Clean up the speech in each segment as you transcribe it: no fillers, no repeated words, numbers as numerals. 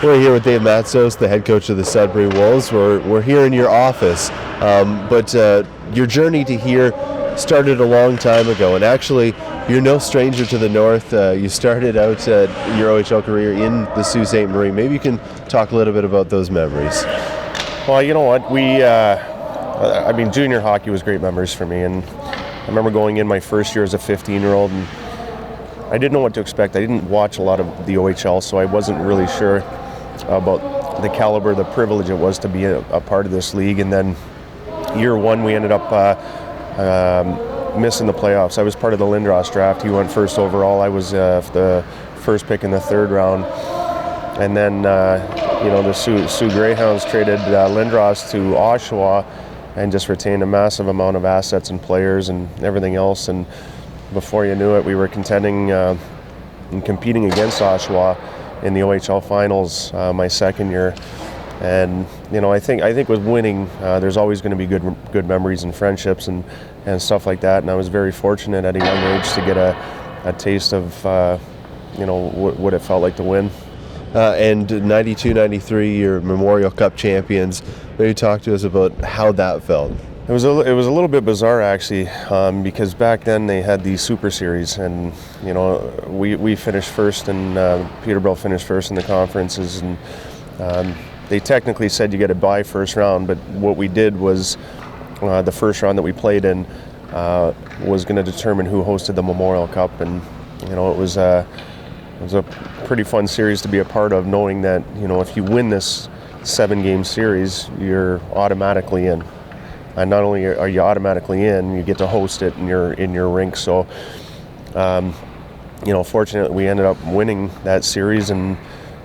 We're here with Dave Matsos, the head coach of the Sudbury Wolves. We're here in your office, but your journey to here started a long time ago, and actually you're no stranger to the North. You started out your OHL career in the Sault Ste. Marie. Maybe you can talk a little bit about those memories. Well, you know what, junior hockey was great memories for me, and I remember going in my first year as a 15-year-old, and I didn't know what to expect. I didn't watch a lot of the OHL, so I wasn't really sure about the caliber, the privilege it was to be a part of this league. And then year one, we ended up missing the playoffs. I was part of the Lindros draft. He went first overall. I was the first pick in the third round. And then, the Sioux Greyhounds traded Lindros to Oshawa and just retained a massive amount of assets and players and everything else. And before you knew it, we were contending and competing against Oshawa in the OHL finals my second year. And I think with winning, there's always going to be good memories and friendships and stuff like that. And I was very fortunate at a young age to get a taste of what it felt like to win. And 92-93, your Memorial Cup champions. Maybe talk to us about how that felt. It was a little bit bizarre, actually, because back then they had the Super Series, and we finished first, and Peterborough finished first in the conferences, and they technically said you get a bye first round, but what we did was the first round that we played in was going to determine who hosted the Memorial Cup, and it was a pretty fun series to be a part of, knowing that if you win this 7-game series, you're automatically in. And not only are you automatically in, you get to host it in your rink. So, fortunately, we ended up winning that series and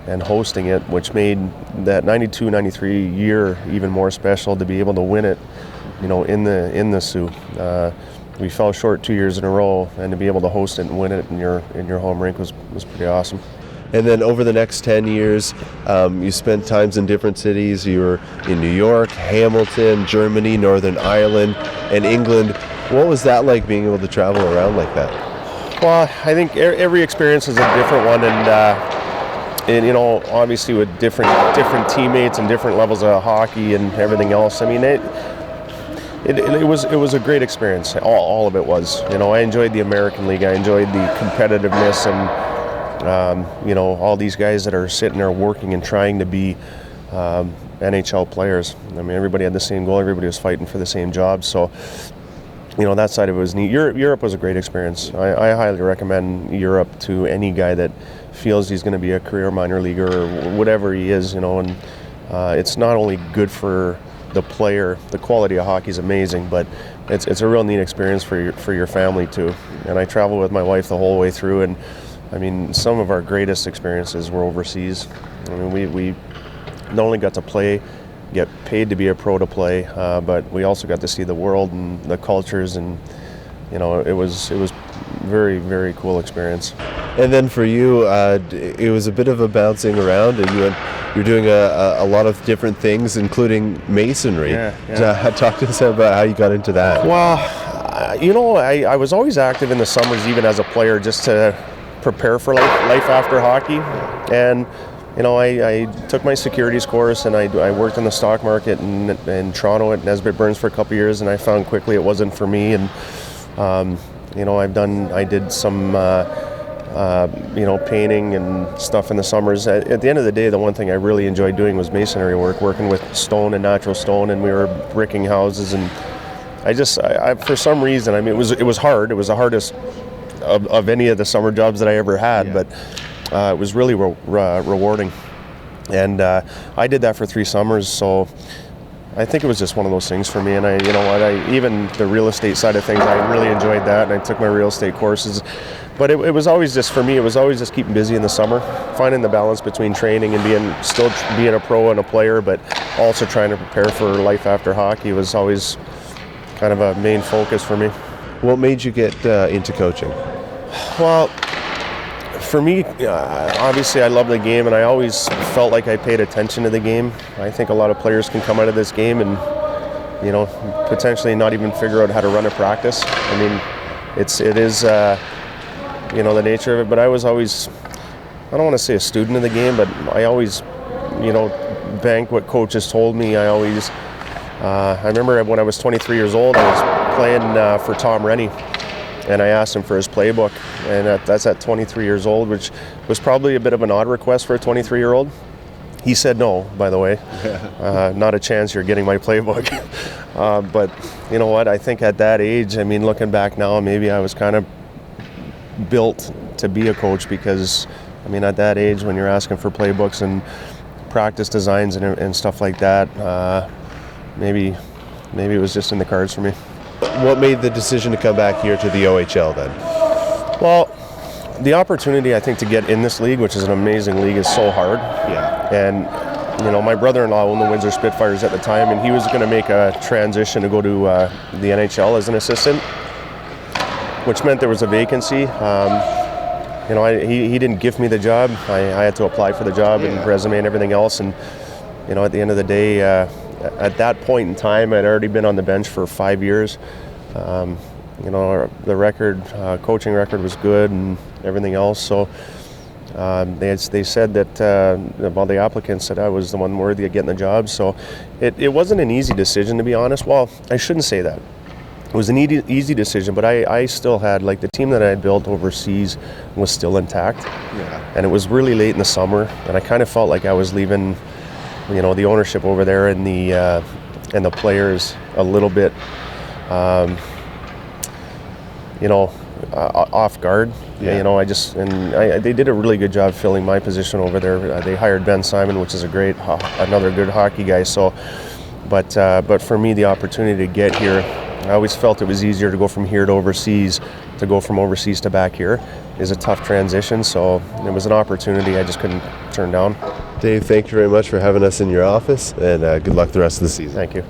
hosting it, which made that 92-93 year even more special to be able to win it, in the Sioux. We fell short 2 years in a row, and to be able to host it and win it in your home rink was pretty awesome. And then over the next 10 years, you spent times in different cities. You were in New York, Hamilton, Germany, Northern Ireland, and England. What was that like, being able to travel around like that? Well, I think every experience is a different one, and obviously with different teammates and different levels of hockey and everything else. I mean, it was a great experience. All of it was. I enjoyed the American League. I enjoyed the competitiveness and all these guys that are sitting there working and trying to be NHL players. I mean, everybody had the same goal. Everybody was fighting for the same job. So, that side of it was neat. Europe was a great experience. I highly recommend Europe to any guy that feels he's going to be a career minor leaguer or whatever he is. And it's not only good for the player. The quality of hockey is amazing, but it's a real neat experience for your family too. And I traveled with my wife the whole way through, and I mean, some of our greatest experiences were overseas. I mean, we not only got to get paid to be a pro to play, but we also got to see the world and the cultures, and it was very, very cool experience. And then for you, it was a bit of a bouncing around, and you're doing a lot of different things, including masonry. Yeah. Talk to us about how you got into that. Well, I was always active in the summers, even as a player, just to prepare for life after hockey. And I took my securities course, and I worked in the stock market in Toronto at Nesbitt Burns for a couple of years, and I found quickly it wasn't for me. And I did some painting and stuff in the summers. At the end of the day, the one thing I really enjoyed doing was masonry work, working with stone and natural stone, and we were bricking houses. And I for some reason, I mean, it was hard. It was the hardest of any of the summer jobs that I ever had, but it was really rewarding. And I did that for 3 summers, so I think it was just one of those things for me. And even the real estate side of things, I really enjoyed that, and I took my real estate courses. But it was always just, for me, it was always just keeping busy in the summer, finding the balance between training and still being a pro and a player, but also trying to prepare for life after hockey was always kind of a main focus for me. What made you get into coaching? Well, for me, obviously I love the game, and I always felt like I paid attention to the game. I think a lot of players can come out of this game and, potentially not even figure out how to run a practice. I mean, it is the nature of it, but I was always, I don't want to say a student of the game, but I always bank what coaches told me. I remember when I was 23 years old, I was playing for Tom Rennie, and I asked him for his playbook, and that's at 23 years old, which was probably a bit of an odd request for a 23-year-old. He said no, by the way. Not a chance you're getting my playbook. But you know what? I think at that age, I mean, looking back now, maybe I was kind of built to be a coach, because, I mean, at that age, when you're asking for playbooks and practice designs and stuff like that, maybe it was just in the cards for me. What made the decision to come back here to the OHL then? Well, the opportunity, I think, to get in this league, which is an amazing league, is so hard. Yeah. And, my brother-in-law owned the Windsor Spitfires at the time, and he was going to make a transition to go to the NHL as an assistant, which meant there was a vacancy. He didn't give me the job. I had to apply for the job and resume and everything else. And, at the end of the day, at that point in time, I'd already been on the bench for 5 years. The record, coaching record was good and everything else. So they said that the applicants said I was the one worthy of getting the job. So it wasn't an easy decision, to be honest. Well, I shouldn't say that. It was an easy decision, but I still had, like, the team that I had built overseas was still intact. Yeah. And it was really late in the summer, and I kind of felt like I was leaving, the ownership over there and the players a little bit, off guard. Yeah. They did a really good job filling my position over there. They hired Ben Simon, which is another good hockey guy. So, but for me, the opportunity to get here, I always felt it was easier to go from here to overseas. To go from overseas to back here is a tough transition. So it was an opportunity I just couldn't turn down. Dave, thank you very much for having us in your office, and good luck the rest of the season. Thank you.